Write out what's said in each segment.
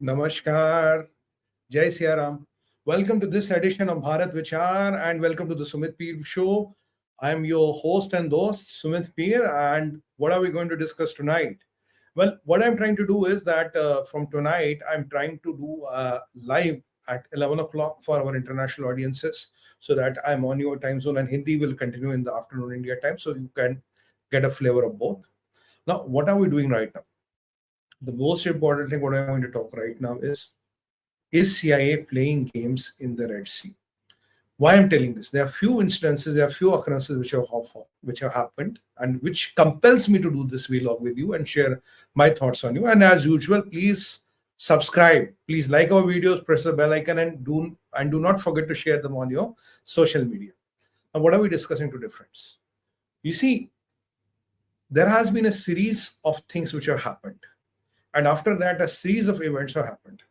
Namaskar. Jai Siya Ram. Welcome to this edition of BharatVicharand welcome to the sumitpeer show. I am your host and host, sumitpeer, and what are we going to discuss tonight? Well, what I'm trying to do is that from tonight, I'm trying to do live at 11 o'clock for our international audiences so that I'm on your time zone and Hindi will continue in the afternoon India time so you can get a flavor of both. Now, what are we doing right now? The most important thing what I'm going to talk right now is CIA playing games in the Red Sea? Why I'm telling this? There are few instances, there are few occurrences which have happened and which compels me to do this vlog with you and share my thoughts on you. And as usual, please subscribe, please like our videos, press the bell icon and do not forget to share them on your social media. Now, what are we discussing today, friends? You see, there has been a series of things which have happened. And after that, a series of events have happened.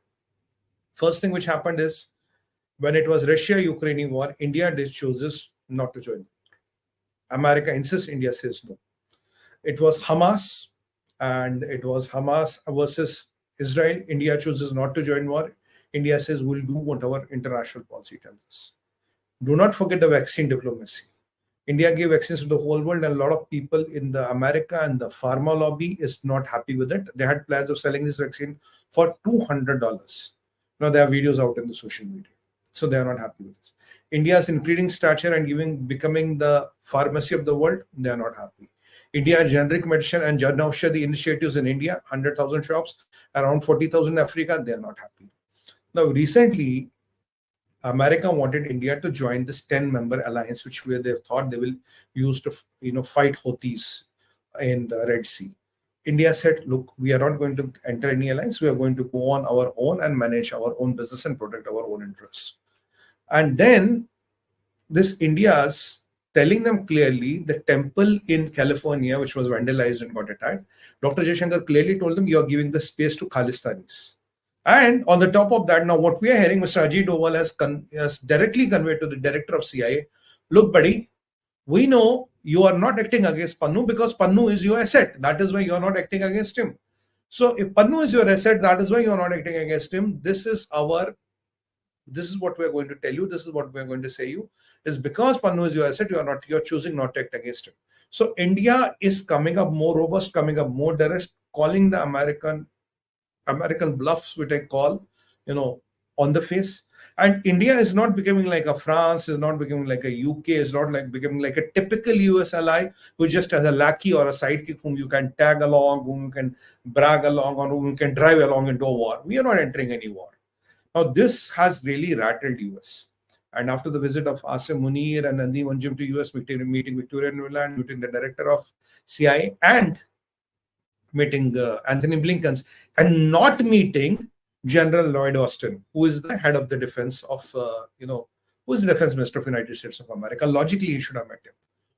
First thing which happened is when it was Russia-Ukraine war, India chooses not to join. America insists, India says no. It was Hamas, and it was Hamas versus Israel. India chooses not to join war. India says we'll do whatever international policy tells us. Do not forget the vaccine diplomacy. India gave vaccines to the whole world, and a lot of people in the America and the pharma lobby is not happy with it. They had plans of selling this vaccine for $200. Now there are videos out in the social media. So they are not happy with this. India's increasing stature and becoming the pharmacy of the world, they are not happy. India generic medicine and Jan Aushadhi initiatives in India, 100,000 shops, around 40,000 in Africa, they are not happy. Now recently, America wanted India to join this 10-member alliance, which they thought they will use to fight Houthis in the Red Sea. India said, look, we are not going to enter any alliance. We are going to go on our own and manage our own business and protect our own interests. And then this India's telling them clearly the temple in California, which was vandalized and got attacked, Dr. Jaishankar clearly told them, you are giving the space to Khalistanis. And on the top of that, now what we are hearing, Mr. Ajit Doval has directly conveyed to the director of CIA, look, buddy, we know you are not acting against Pannu because Pannu is your asset. That is why you are not acting against him. So if Pannu is your asset, that is why you are not acting against him. This is what we are going to tell you. This is what we are going to say you. Is because Pannu is your asset, you are choosing not to act against him. So India is coming up more robust, coming up more direct, calling the American bluffs, which I call, on the face. And India is not becoming like a France, is not becoming like a UK, is not like becoming like a typical US ally who just has a lackey or a sidekick whom you can tag along, whom you can brag along, or whom you can drive along into a war. We are not entering any war. Now, this has really rattled US. And after the visit of Asim Munir and Nandi Manjum to US, meeting Victoria Nuland, meeting the director of CIA, and meeting Anthony Blinken, and not meeting General Lloyd Austin, who is the head of the defense of, who is the defense minister of the United States of America. Logically, he should have met him.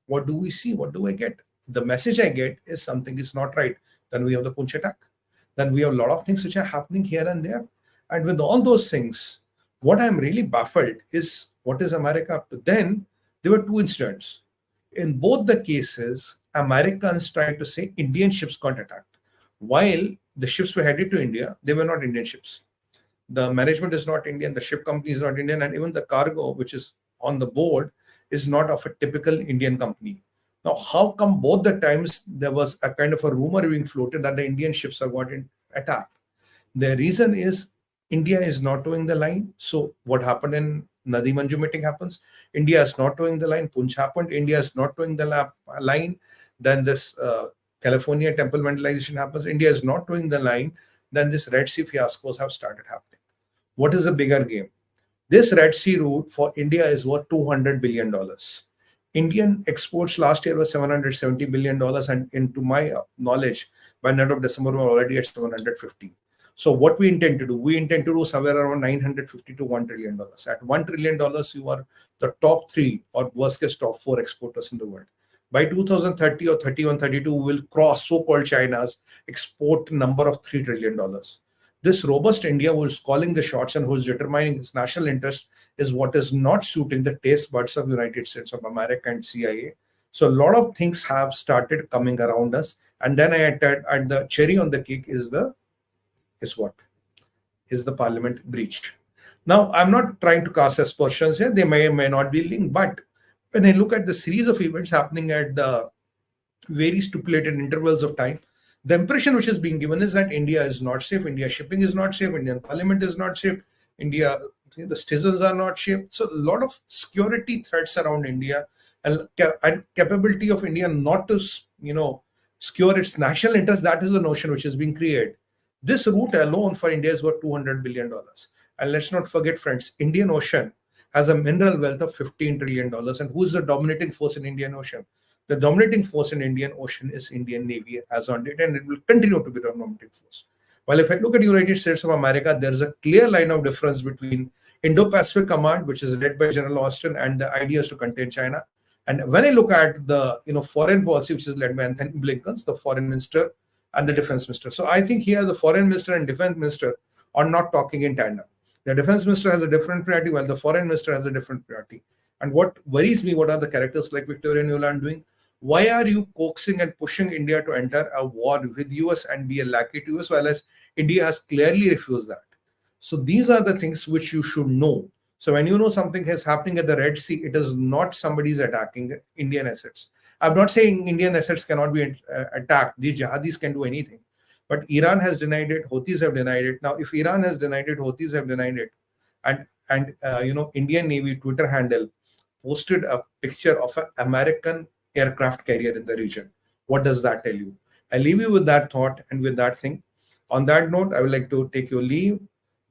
What do we see? What do I get? The message I get is something is not right. Then we have the Punch attack. Then we have a lot of things which are happening here and there. And with all those things, what I'm really baffled is what is America up to? Then there were two incidents. In both the cases, Americans tried to say Indian ships got attacked. While the ships were headed to India, they were not Indian ships. The management is not Indian, the ship company is not Indian, and even the cargo, which is on the board, is not of a typical Indian company. Now, how come both the times there was a kind of a rumor being floated that the Indian ships have got attacked? The reason is India is not towing the line. So what happened in Nadi Manju meeting happens. India is not towing the line. Punch happened. India is not towing the line. Then this California temple vandalization happens. India is not towing the line. Then this Red Sea fiascos have started happening. What is the bigger game? This Red Sea route for India is worth $200 billion. Indian exports last year was $770 billion. And into my knowledge, by the end of December, we're already at 750. So what we intend to do? We intend to do somewhere around $950 to $1 trillion. At $1 trillion, you are the top 3 or worst case top 4 exporters in the world. By 2030 or 31, 32, we will cross so-called China's export number of $3 trillion. This robust India who is calling the shots and who is determining its national interest is what is not suiting the taste buds of the United States of America and CIA. So a lot of things have started coming around us. And then I add the cherry on the cake is what? is the parliament breach. Now, I'm not trying to cast aspersions here. They may or may not be linked. But when I look at the series of events happening at very stipulated intervals of time, the impression which is being given is that India is not safe, India shipping is not safe, Indian parliament is not safe, India, the citizens are not safe. So a lot of security threats around India and capability of India not to, secure its national interest, that is the notion which is being created. This route alone for India is worth $200 billion. And let's not forget, friends, Indian Ocean has a mineral wealth of $15 trillion. And who is the dominating force in Indian Ocean? The dominating force in Indian Ocean is Indian Navy as on date, and it will continue to be the dominating force. While if I look at United States of America, there is a clear line of difference between Indo-Pacific Command, which is led by General Austin, and the idea is to contain China. And when I look at the foreign policy, which is led by Anthony Blinken, the foreign minister and the defense minister. So I think here the foreign minister and defense minister are not talking in tandem. The defense minister has a different priority, while the foreign minister has a different priority. And what worries me, what are the characters like Victoria Nuland doing? Why are you coaxing and pushing India to enter a war with US and be a lackey to US, whereas India has clearly refused that? So these are the things which you should know. So when you know something is happening at the Red Sea, it is not somebody's attacking Indian assets. I'm not saying Indian assets cannot be attacked. These jihadis can do anything. But Iran has denied it. Houthis have denied it. Now, if Iran has denied it, Houthis have denied it. And Indian Navy Twitter handle posted a picture of an American aircraft carrier in the region. What does that tell you? I leave you with that thought and with that thing. On that note, I would like to take your leave.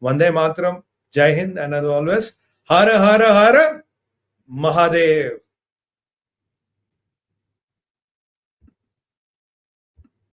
Vande Mataram, Jai Hind, and as always, Hara Hara Hara Mahadev.